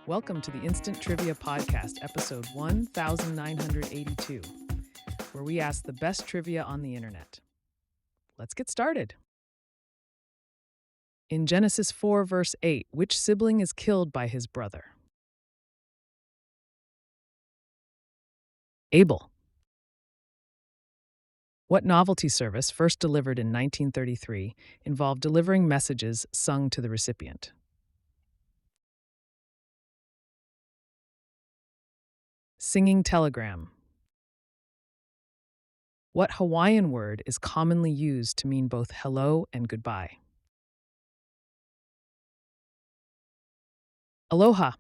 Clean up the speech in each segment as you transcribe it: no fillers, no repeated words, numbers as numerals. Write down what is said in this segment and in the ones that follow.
Welcome to the Instant Trivia Podcast, episode 1982, where we ask the best trivia on the internet. Let's get started. In Genesis 4, verse 8, which sibling is killed by his brother? Abel. What novelty service, first delivered in 1933, involved delivering messages sung to the recipient? Singing telegram. What Hawaiian word is commonly used to mean both hello and goodbye? Aloha.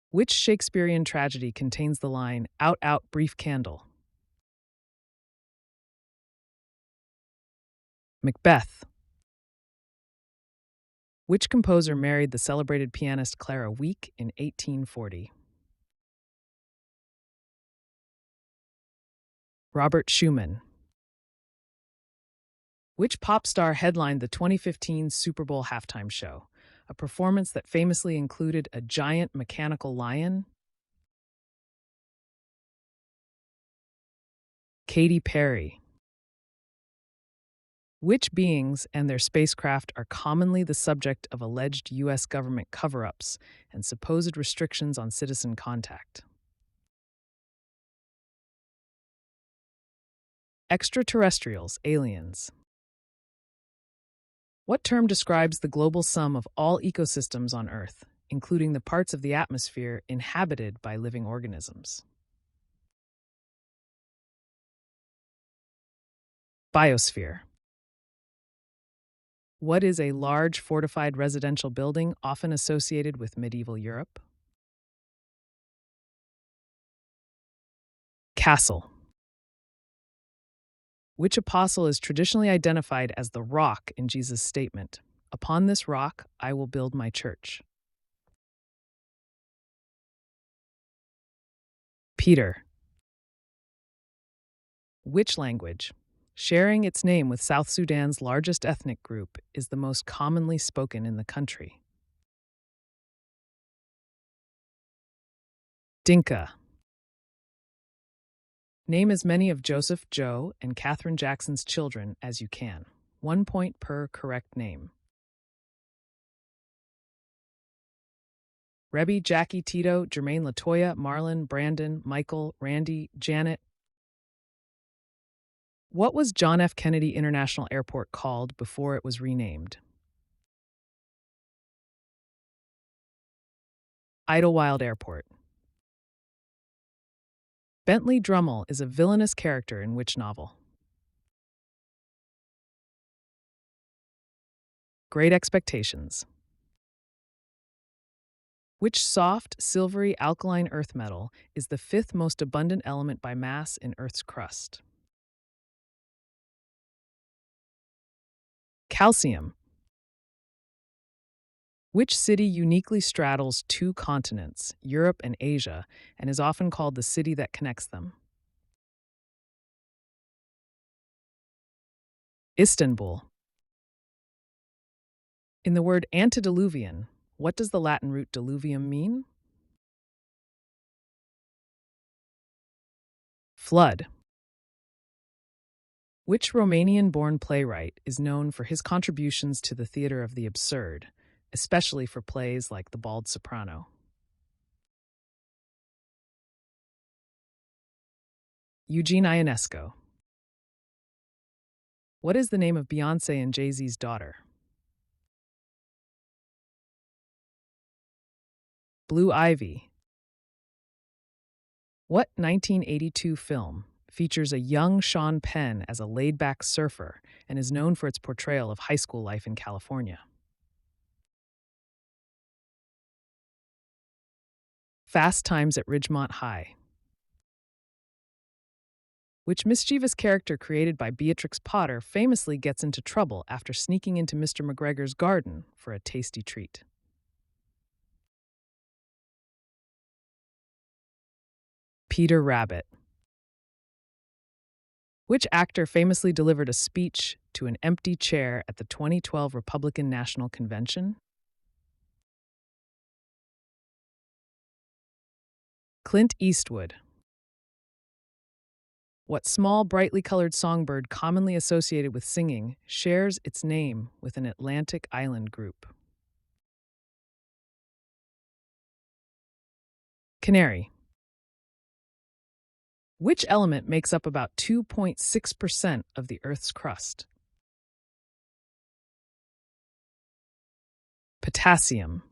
Which Shakespearean tragedy contains the line, "Out, out, brief candle"? Macbeth. Which composer married the celebrated pianist Clara Wieck in 1840? Robert Schumann. Which pop star headlined the 2015 Super Bowl halftime show, a performance that famously included a giant mechanical lion? Katy Perry. Which beings and their spacecraft are commonly the subject of alleged U.S. government cover-ups and supposed restrictions on citizen contact? Extraterrestrials, aliens. What term describes the global sum of all ecosystems on Earth, including the parts of the atmosphere inhabited by living organisms? Biosphere. What is a large fortified residential building often associated with medieval Europe? Castle. Which apostle is traditionally identified as the rock in Jesus' statement, "Upon this rock I will build my church"? Peter. Which language, sharing its name with South Sudan's largest ethnic group, is the most commonly spoken in the country? Dinka. Name as many of Joseph, Joe, and Katherine Jackson's children as you can. 1 point per correct name. Rebby, Jackie, Tito, Jermaine, Latoya, Marlon, Brandon, Michael, Randy, Janet. What was John F. Kennedy International Airport called before it was renamed? Idlewild Airport. Bentley Drummle is a villainous character in which novel? Great Expectations. Which soft, silvery, alkaline earth metal is the fifth most abundant element by mass in Earth's crust? Calcium. Which city uniquely straddles two continents, Europe and Asia, and is often called the city that connects them? Istanbul. In the word antediluvian, what does the Latin root diluvium mean? Flood. Which Romanian-born playwright is known for his contributions to the theater of the absurd, especially for plays like The Bald Soprano? Eugene Ionesco. What is the name of Beyoncé and Jay-Z's daughter? Blue Ivy. What 1982 film features a young Sean Penn as a laid-back surfer and is known for its portrayal of high school life in California? Fast Times at Ridgemont High. Which mischievous character created by Beatrix Potter famously gets into trouble after sneaking into Mr. McGregor's garden for a tasty treat? Peter Rabbit. Which actor famously delivered a speech to an empty chair at the 2012 Republican National Convention? Clint Eastwood. What small, brightly colored songbird commonly associated with singing shares its name with an Atlantic island group? Canary. Which element makes up about 2.6% of the Earth's crust? Potassium.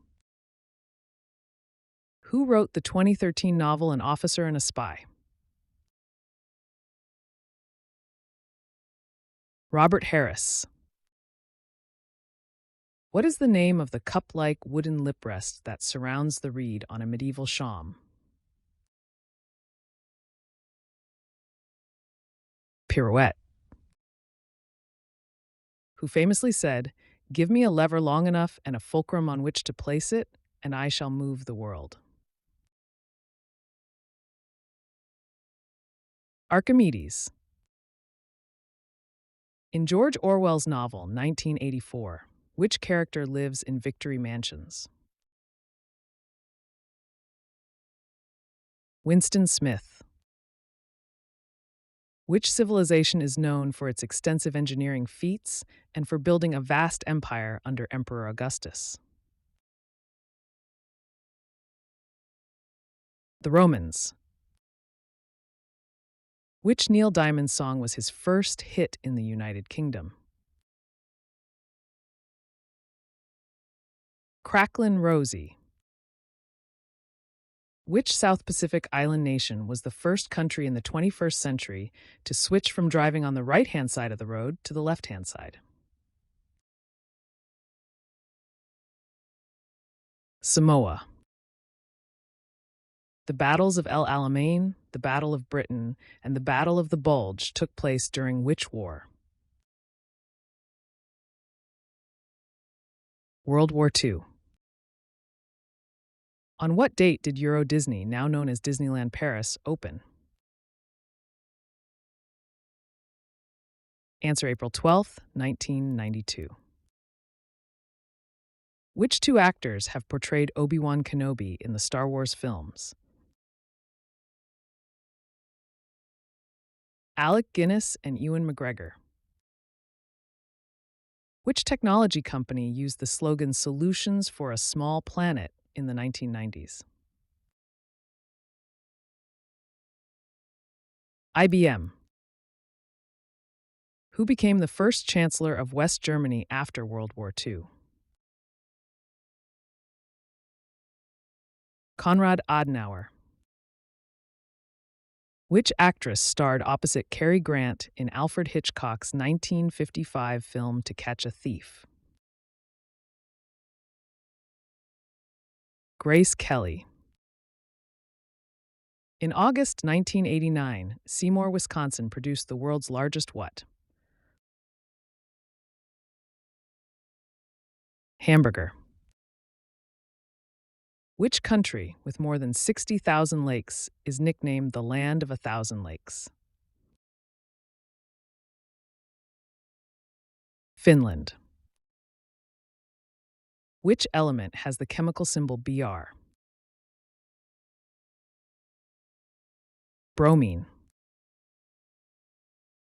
Who wrote the 2013 novel An Officer and a Spy? Robert Harris. What is the name of the cup-like wooden lip rest that surrounds the reed on a medieval shawm? Pirouette. Who famously said, "Give me a lever long enough and a fulcrum on which to place it, and I shall move the world." Archimedes. In George Orwell's novel 1984, which character lives in Victory Mansions? Winston Smith. Which civilization is known for its extensive engineering feats and for building a vast empire under Emperor Augustus? The Romans. Which Neil Diamond song was his first hit in the United Kingdom? Cracklin' Rosie. Which South Pacific island nation was the first country in the 21st century to switch from driving on the right-hand side of the road to the left-hand side? Samoa. The battles of El Alamein, the Battle of Britain, and the Battle of the Bulge took place during which war? World War II. On what date did Euro Disney, now known as Disneyland Paris, open? Answer: April 12th, 1992. Which two actors have portrayed Obi-Wan Kenobi in the Star Wars films? Alec Guinness and Ewan McGregor. Which technology company used the slogan "Solutions for a Small Planet" in the 1990s? IBM. Who became the first chancellor of West Germany after World War II? Konrad Adenauer. Which actress starred opposite Cary Grant in Alfred Hitchcock's 1955 film To Catch a Thief? Grace Kelly. In August 1989, Seymour, Wisconsin produced the world's largest what? Hamburger. Which country, with more than 60,000 lakes, is nicknamed the Land of a Thousand Lakes? Finland. Which element has the chemical symbol Br? Bromine.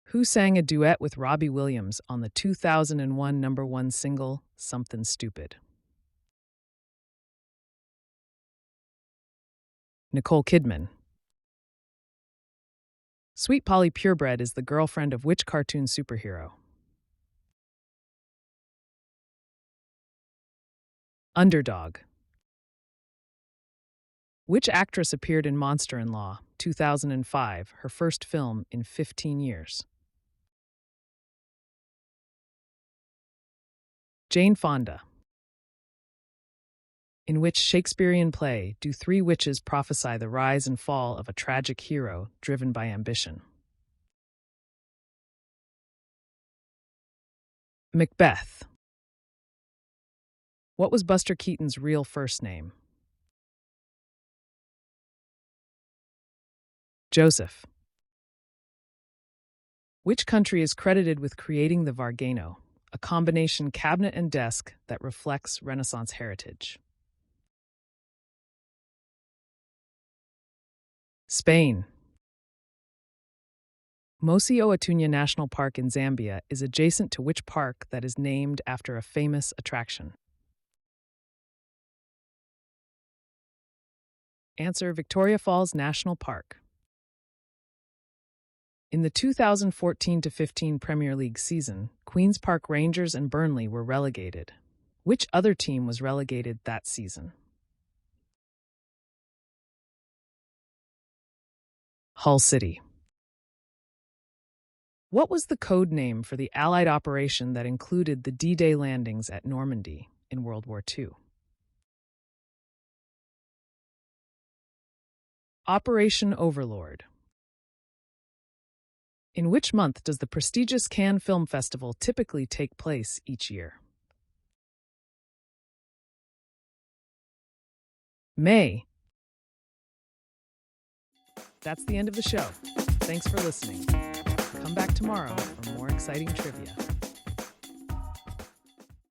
Who sang a duet with Robbie Williams on the 2001 #1 single, Something Stupid? Nicole Kidman. Sweet Polly Purebred is the girlfriend of which cartoon superhero? Underdog. Which actress appeared in Monster-in-Law, 2005, her first film in 15 years? Jane Fonda. In which Shakespearean play do three witches prophesy the rise and fall of a tragic hero driven by ambition? Macbeth. What was Buster Keaton's real first name? Joseph. Which country is credited with creating the Vargano, a combination cabinet and desk that reflects Renaissance heritage? Spain. Mosi Oatunya National Park in Zambia is adjacent to which park that is named after a famous attraction? Answer: Victoria Falls National Park. In the 2014-15 Premier League season, Queen's Park Rangers and Burnley were relegated. Which other team was relegated that season? Hull City. What was the code name for the Allied operation that included the D-Day landings at Normandy in World War II? Operation Overlord. In which month does the prestigious Cannes Film Festival typically take place each year? May. That's the end of the show. Thanks for listening. Come back tomorrow for more exciting trivia.